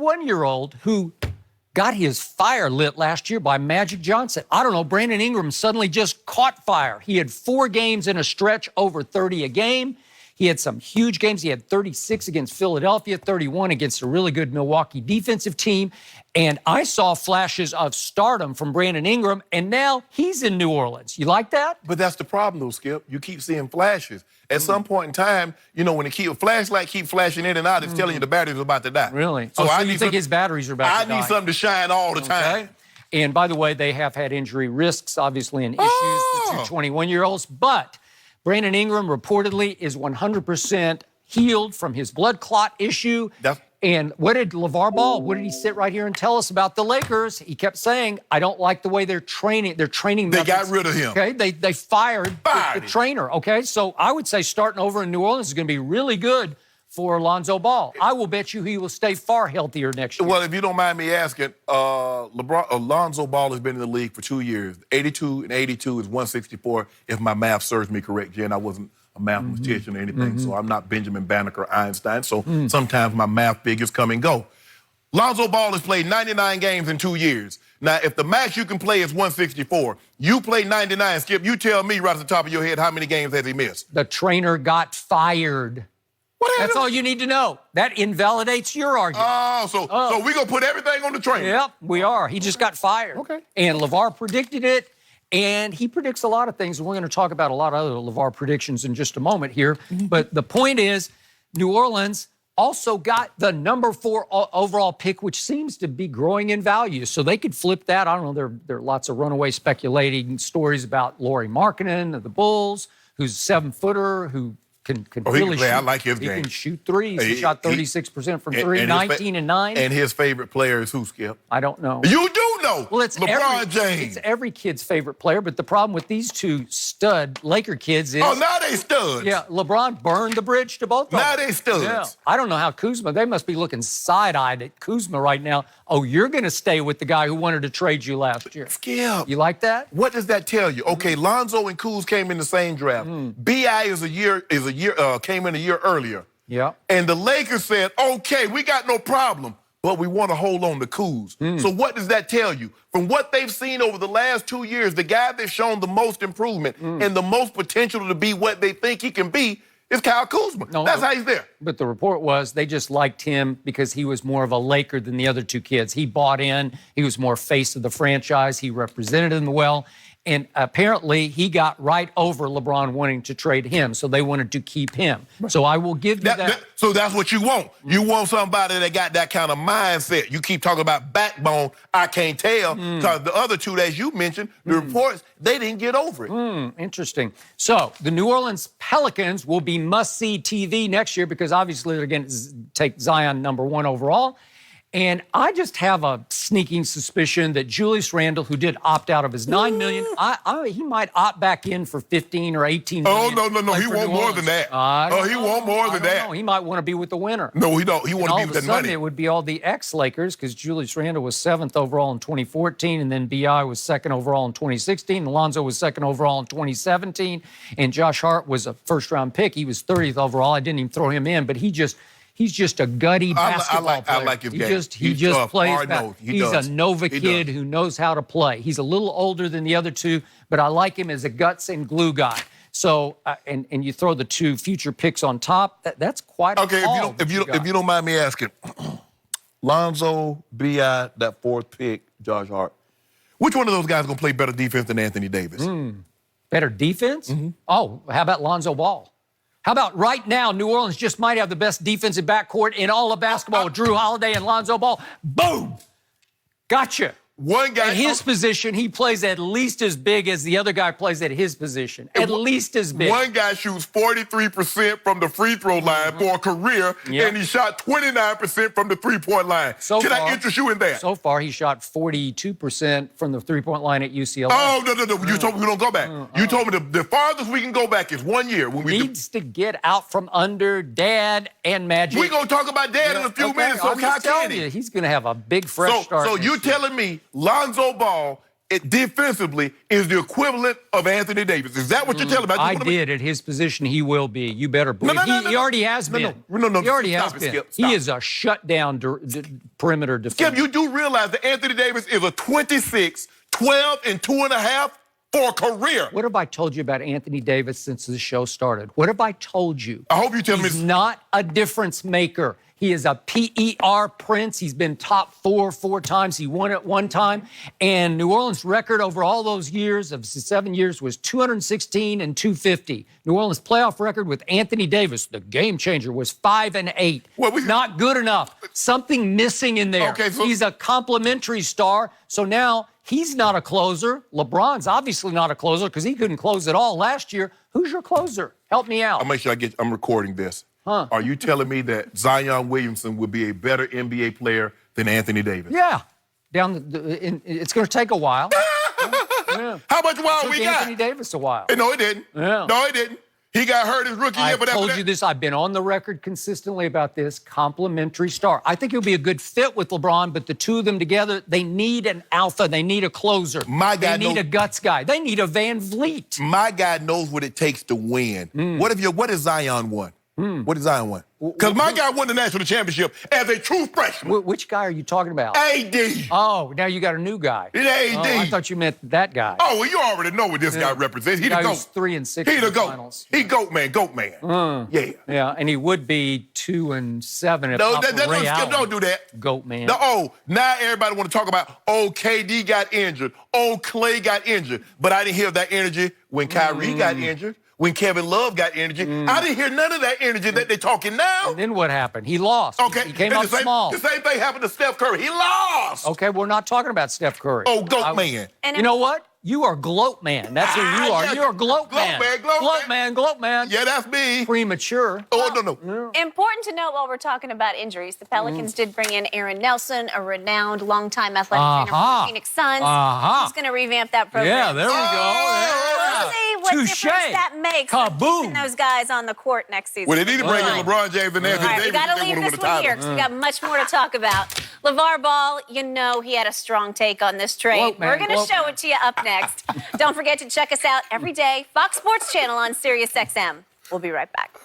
21-year-old who got his fire lit last year by Magic Johnson. I don't know, Brandon Ingram suddenly just caught fire. He had 4 games in a stretch over 30 a game. He had some huge games. He had 36 against Philadelphia, 31 against a really good Milwaukee defensive team. And I saw flashes of stardom from Brandon Ingram, and now he's in New Orleans. You like that? But that's the problem, though, Skip. You keep seeing flashes. At some point in time, you know, when a flashlight keep flashing in and out, it's telling you the battery's about to die. Really? So you think his batteries are about to die? I need something to shine all the time. And by the way, they have had injury risks, obviously, and issues, the 2 21-year-olds. But Brandon Ingram reportedly is 100% healed from his blood clot issue. And what did LeVar Ball, what did he sit right here and tell us about the Lakers? He kept saying, I don't like the way they're training. They're training methods. They got rid of him. Okay, they fired the trainer. Okay, so I would say starting over in New Orleans is going to be really good for Lonzo Ball. I will bet you he will stay far healthier next year. Well, if you don't mind me asking, Lonzo Ball has been in the league for 2 years. 82 and 82 is 164, if my math serves me correct, Jen. I wasn't a mathematician or anything, so I'm not Benjamin Banneker or Einstein, so sometimes my math figures come and go. Lonzo Ball has played 99 games in 2 years. Now, if the max you can play is 164, you play 99, Skip, you tell me right at the top of your head how many games has he missed? The trainer got fired. That's all you need to know. That invalidates your argument. So we're going to put everything on the trainer. Yep, we are. He just got fired. Okay. And LeVar predicted it, and he predicts a lot of things, and we're going to talk about a lot of other LeVar predictions in just a moment here. But the point is, New Orleans also got the number 4 overall pick, which seems to be growing in value. So they could flip that. I don't know, there are lots of runaway speculating stories about Lauri Markkanen of the Bulls, who's a 7-footer, who can really shoot. I like his game. He can shoot threes. He shot 36% from 3, 19 and 9. And his favorite player is who, Skip? I don't know. You do know. Well, it's LeBron James. It's every kid's favorite player, but the problem with these 2 stud Laker kids is... Oh, now they studs. Yeah, LeBron burned the bridge to both of them. Now they studs. Yeah. I don't know how Kuzma... They must be looking side-eyed at Kuzma right now. Oh, you're going to stay with the guy who wanted to trade you last year. Skip. You like that? What does that tell you? Okay, Lonzo and Kuz came in the same draft. B.I. came in a year earlier. Yeah. And the Lakers said, okay, we got no problem, but we want to hold on to Kuz. So what does that tell you? From what they've seen over the last 2 years, the guy that's shown the most improvement and the most potential to be what they think he can be is Kyle Kuzma. That's how he's there. But the report was they just liked him because he was more of a Laker than the other 2 kids. He bought in. He was more face of the franchise. He represented them well. And apparently, he got right over LeBron wanting to trade him, so they wanted to keep him. So I will give you that. So that's what you want. You want somebody that got that kind of mindset. You keep talking about backbone. I can't tell, because the other 2 that you mentioned, the reports, they didn't get over it. Interesting. So the New Orleans Pelicans will be must-see TV next year because obviously they're going to take Zion #1 overall. And I just have a sneaking suspicion that Julius Randle, who did opt out of his $9 million, he might opt back in for 15 or 18 million. Oh, no. He won't more than that. He won't more than that. He might want to be with the winner. No, he don't. He want to be with that money. It would be all the ex-Lakers because Julius Randle was 7th overall in 2014, and then B.I. was 2nd overall in 2016, and Lonzo was 2nd overall in 2017, and Josh Hart was a first-round pick. He was 30th overall. I didn't even throw him in, but he's just a gutty basketball player. I like his game. He just plays. He's a Nova kid who knows how to play. He's a little older than the other 2, but I like him as a guts and glue guy. So, and you throw the 2 future picks on top. That's quite a haul. If you don't mind me asking, Lonzo, B.I., that 4th pick, Josh Hart, which one of those guys gonna play better defense than Anthony Davis? Better defense? Oh, how about Lonzo Ball? How about right now, New Orleans just might have the best defensive backcourt in all of basketball with Drew Holiday and Lonzo Ball. Boom! Gotcha. One guy... At his position, he plays at least as big as the other guy plays at his position. At least as big. One guy shoots 43% from the free throw line for a career, and he shot 29% from the three-point line. Can I interest you in that? So far, he shot 42% from the three-point line at UCLA. Oh, no. You told me we don't go back. You told me the farthest we can go back is 1 year. When Needs to get out from under Dad and Magic. We're going to talk about Dad in a few minutes, so how can he? He's going to have a big fresh start. So you're telling me Lonzo Ball defensively is the equivalent of Anthony Davis. Is that what you're telling me? I did. At his position, he will be. You better believe. He already has been. No. He already has been. Skip, he is a shutdown perimeter defender. Skip, you do realize that Anthony Davis is a 26, 12, and 2.5 for a career. What have I told you about Anthony Davis since the show started? What have I told you? I hope you tell me. He's not a difference maker. He is a PER prince. He's been top four times. He won it one time. And New Orleans' record over all those years, of 7 years, was 216 and 250. New Orleans' playoff record with Anthony Davis, the game changer, was 5-8. Well, not good enough. Something missing in there. Okay, so he's a complimentary star. So now he's not a closer. LeBron's obviously not a closer because he couldn't close at all last year. Who's your closer? Help me out. I'll make sure I'm recording this. Are you telling me that Zion Williamson would be a better NBA player than Anthony Davis? Yeah. It's going to take a while. Yeah. How much while It we took got? Anthony Davis a while. No, it didn't. Yeah. No, it didn't. He got hurt his rookie year. I've told you this. I've been on the record consistently about this. Complimentary star. I think he'll be a good fit with LeBron, but the two of them together, they need an alpha. They need a closer. They need a guts guy. They need a Van Vliet. My guy knows what it takes to win. What has Zion won? What did Zion win? Because my guy won the national championship as a true freshman. Which guy are you talking about? AD. Oh, now you got a new guy. It's AD. Oh, I thought you meant that guy. Oh, well, you already know what this guy represents. He the GOAT. 3-6 He in the GOAT. finals. He GOAT man. Yeah. Yeah, and he would be 2-7 if No, not for Ray Allen. don't do that. GOAT man. No, now everybody want to talk about, KD got injured. Clay got injured. But I didn't hear that energy when Kyrie got injured. When Kevin Love got energy, I didn't hear none of that energy that they're talking now. And then what happened? He lost. Okay. He came up small. The same thing happened to Steph Curry. He lost. Okay, we're not talking about Steph Curry. GOAT man. You know what? You are gloat man. That's who you are. Yeah. You're a gloat man. Gloat man. Yeah, that's me. Premature. No. Important to note while we're talking about injuries, the Pelicans did bring in Aaron Nelson, a renowned longtime athletic trainer for the Phoenix Suns. He's going to revamp that program. Yeah, there we go. We'll see what difference that makes for keeping those guys on the court next season. Well, they need to bring in LeBron James and Anthony Davis. All right, we got to leave this one here because we got much more to talk about. LeVar Ball, you know he had a strong take on this trade. We're going to show it to you up next. Don't forget to check us out every day, Fox Sports Channel on SiriusXM. We'll be right back.